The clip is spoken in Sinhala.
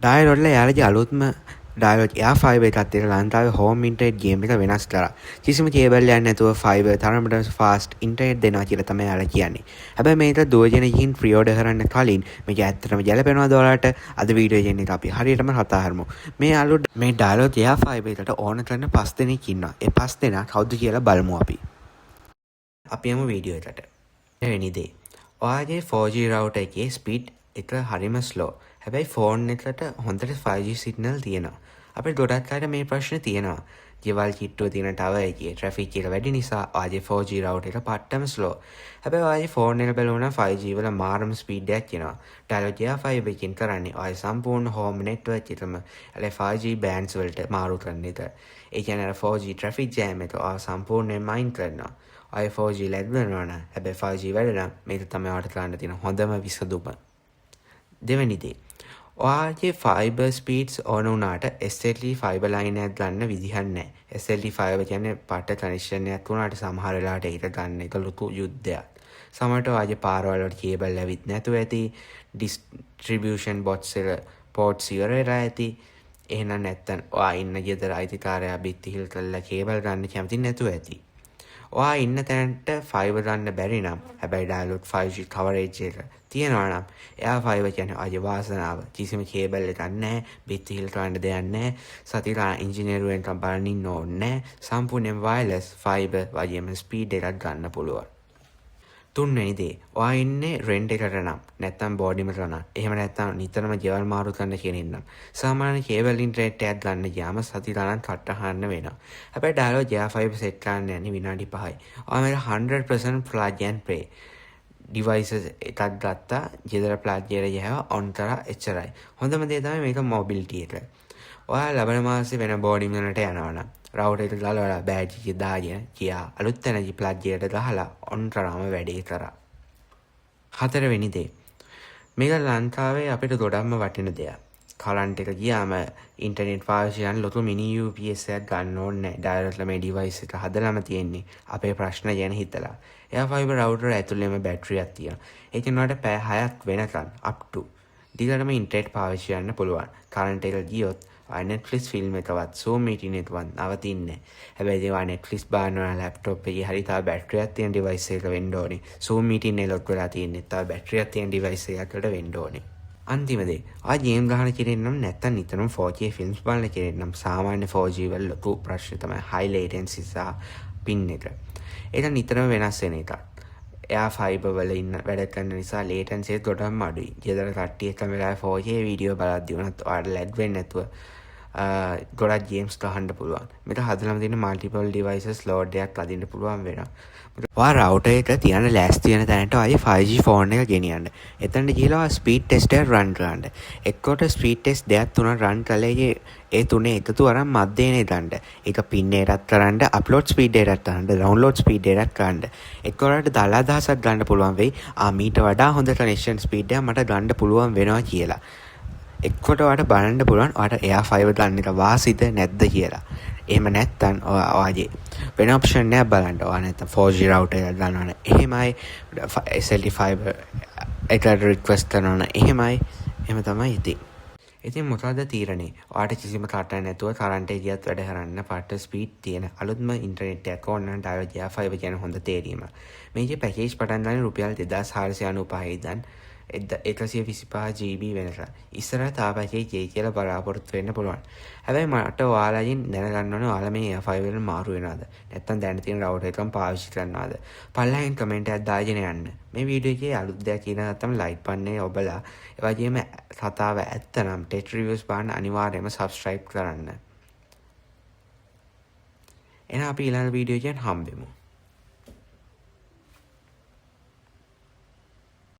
ඩයලොට් වල යාළුවෝ අලුත්ම ඩයලොට් එයා ෆයිබර් එකක් තියෙන ලංකාවේ හෝම් ඉන්ටර්නෙට් ගේම් එක වෙනස් කරා. කිසිම කේබල් එකක් නැතුව ෆයිබර් තරමට ෆාස්ට් ඉන්ටර්නෙට් දෙනවා කියලා තමයි යාළුවා කියන්නේ. හැබැයි මේක දුවගෙන ගිහින් ප්‍රී ඕඩර් කරන්න කලින් මේක ඇත්තටම ගැලපෙනවද ඔයාලට? අද වීඩියෝ එකෙන් අපි හරියටම කතා කරමු. මේ යාළුවෝ මේ ඩයලොට් එයා ෆයිබර් එකට ඕන කරන 5 දෙනෙක් ඉන්නවා. ඒ 5 දෙනා කවුද කියලා බලමු අපි. අපි යමු වීඩියෝ එකට. වෙනි දේ. ඔයාගේ 4G router එකේ ස්පීඩ් එක හරිම ස්ලෝ. හැබැයි ෆෝන් එකට හොඳට 5G සිග්නල් තියෙනවා. අපිට ගොඩක් අයට මේ ප්‍රශ්නේ තියෙනවා. ගෙවල් කිට්ටුව තියෙන ටවර් එකේ ට්‍රැෆික් එක වැඩි නිසා ඔයාගේ 4G router එක පට්ටම ස්ලෝ. හැබැයි ඔයාගේ ෆෝන් එක බලුවනම් 5G වල මාරම ස්පීඩ් එකක් එනවා. ටැලොජියා 5 එකකින් කරන්නේ ඔයාගේ සම්පූර්ණ හෝම් නෙට්වර්ක් එකම 5G bands වලට මාරු කරන එක. ඒ කියන්නේ අර 4G ට්‍රැෆික් ජෑම් එක ඔයා සම්පූර්ණයෙන් මයින් කරනවා. ඔය 4G ලැබ් වෙනවා නම් හැබැයි 5G වැඩ නම් මේක තමයි ඔයාලට කරන්න තියෙන හොඳම විසඳුම. දෙවෙනි දේ. ඔයාගේ ෆයිබර් ස්පීඩ්ස් ඕන වුණාට SLT ෆයිබර් ලයින් එකක් ගන්න විදිහක් නැහැ. SLT ෆයිබර් කියන්නේ පට කනෙක්ෂන් එකක් වුණාට සමහර වෙලාවට ඒක ගන්න එක ලොකු යුද්ධයක්. සමහරට ඔයාගේ පාරවල් වල කේබල් ඇවිත් නැතුව ඇති, ඩිස්ට්‍රිබියුෂන් බොක්ස් වල පෝට්ස් ඉවර වෙලා ඇති. එහෙනම් නැත්තම් ඔයා ඉන්න ගෙදර අයිතිකාරයා බිත්ති හිල් කරලා කේබල් ගන්න කැමති නැතුව ඇති. ඔයා ඉන්න තැනට ෆයිබර් ගන්න බැරි නම් හැබැයි ඩයලොට් 5G කවරේජ් එක තියෙනවා නම් එයා ෆයිබර් කියන්නේ ඔයාගේ වාසනාව. කිසිම කේබල් එකක් නැහැ, බිත්ති හිල් කරන්න දෙයක් නැහැ, සතිලා ඉංජිනේරුවෙන් බලන්න ඉන්න ඕනේ නැහැ. සම්පූර්ණයෙන් වයර්ලස් ෆයිබර් වගේම ස්පීඩ් එකක් ගන්න පුළුවන්. තුන්වෙනි දේ. ඔයා ඉන්නේ රෙන්ට් එකට නම් නැත්තම් බෝඩිමට නම් එහෙම නැත්තම් නිතරම ගෙවල් මාරු කරන්න කෙනෙක් නම් සාමාන්‍ය කේබල් ඉන්ටර්නෙට් එකක් ගන්න ගියාම සති ගණන් කට අහන්න වෙනවා. හැබැයි ඩයලොග් J5 සෙට් කරන්න යන්නේ විනාඩි 5යි. ඔයා මේක 100% plug and play devices එකක් ගත්තා ගෙදර plug එකට ගහුවා on කරා එච්චරයි. හොඳම දේ තමයි මේක mobility එක. ඔයා ලබන මාසේ වෙන බෝඩිම් වලට යනවා නම් රවුටර් එක දාලා බෑජ් එක දාගෙන කියා අලුත් තැනදී ප්ලග් එකට ගහලා ඔන් කරාම වැඩේ කරා. හතරවෙනි දේ. මේක ලංකාවේ අපිට ගොඩක්ම වටින දෙයක්. කරන්ට් එක ගියාම ඉන්ටර්නෙට් පාවිච්චි කරන ලොකු මිනි UPS එකක් ගන්න ඕනේ නැහැ. ඩයරෙක්ට්ලි මේ ඩිවයිස් එක හදලාම තියෙන්නේ අපේ ප්‍රශ්න ගැන හිතලා. එයා ෆයිබර් රවුටර් ඇතුළේම බැටරියක් තියෙනවා. ඒක නෝට පැය 6ක් වෙනකන් up to දිගටම ඉන්ටර්නෙට් පාවිච්චි කරන්න පුළුවන්. කරන්ට් එක ගියොත් Netflix ෆිල්ම් එකවත් Zoom meeting එකවත් නවතින්නේ. හැබැයි ඒවා Netflix බලනවා ලැප්ටොප් එකේ හරි තාම බැටරියක් තියෙන ඩිවයිස් එකක වෙන්න ඕනේ. Zoom meeting එක ලොක් වෙලා තියෙන්නේ තාම බැටරියක් තියෙන ඩිවයිස් එකකට වෙන්න ඕනේ. අන්තිම දේ. ආ ගේම් ගහන කෙනෙක් නම් නැත්තම් නිතරම 4K ෆිල්ම්ස් බලන කෙනෙක් නම් සාමාන්‍ය 4G වල ලොකු ප්‍රශ්නේ තමයි high latency සහ ping එක. ඒක නිතරම වෙනස් වෙන එකක්. එයා ෆයිබර් වල ඉන්න වැඩ කරන නිසා latency එක ගොඩක්ම අඩුයි. ගෙදර කට්ටිය එකම වෙලාවේ 4K වීඩියෝ බලද්දී වුණත් ඔයාලට ලැග් වෙන්නේ නැතුව ගොඩක් ගේම්ස් ගහන්න පුළුවන්. මේක හදලම තියෙන මල්ටිපල් ඩිවයිසස් ලෝඩ් එකක් අදින්න පුළුවන් වෙනවා. ඔයා රවුටර් එක තියන ලෑස්ති වෙන තැනට ඔයාගේ 5G ෆෝන් එක ගෙනියන්න. එතනට ගිහලා ස්පීඩ් ටෙස්ට් එක රන් කරන්න. එක්කොට ස්පීඩ් ටෙස්ට් දෙකක් තුනක් රන් කළේ ඒ තුනේ එකතු අරන් මැදේනේ දාන්න. ඒක පින් එකක් කරන්න, අප්ලෝඩ් ස්පීඩ් එකක් කරන්න, ඩවුන්ලෝඩ් ස්පීඩ් එකක් කරන්න. එක්කොරට 10000ක් ගන්න පුළුවන් වෙයි. මීට වඩා හොඳ කනෙක්ෂන් ස්පීඩ් එකක් මට ගන්න පුළුවන් වෙනවා කියලා. එක්කොට ඔයාට බලන්න පුළුවන් ඔයාට එයා ෆයිබර් ගන්න එක වාසිද නැද්ද කියලා. එහෙම නැත්නම් ඔයාගේ වෙන ඔප්ෂන් එකක් බලන්න. ඔයා නැත්නම් 4G router එකක් ගන්නවා නම් එහෙමයි, SLT fiber එකට රික්වෙස්ට් කරනවා නම් එහෙමයි. එහෙම තමයි ඉතින්. ඉතින් මොකද තීරණේ? ඔයාට කිසිම කටක් නැතුව කරන්ට් එක ගියත් වැඩ කරන්න පාට ස්පීඩ් තියෙන අලුත්ම ඉන්ටර්නෙට් එකක් ඕන නම් ඩයලොග් J5 කියන හොඳ තේරීම. මේකේ පැකේජ් පටන් ගන්න රුපියල් 2495 ඉඳන් 125 GB වෙනකන්. ඉස්සරහ තා පැකේජ් එක කියලා බලාපොරොත්තු වෙන්න පුළුවන්. හැබැයි මට ඔයාලගෙන් දැනගන්න ඕනේ ඔයාලා මේ J5 වල මාරු වෙනවද? නැත්නම් දැන් තියෙන රවුටර් එකම පාවිච්චි කරනවද? පල්ලෙන් කමෙන්ට් එකක් දාගෙන යන්න. මේ වීඩියෝ එකේ අලුත් දෙයක් කියන නැත්නම් ලයික් පන්නේ ඔබලා. ඒ වගේම කතාව ඇත්ත නම් ටෙක් රිවිව්ස් බලන්න අනිවාර්යයෙන්ම subscribe කරන්න. එහෙනම් අපි ඊළඟ වීඩියෝ එකෙන් හම්බෙමු.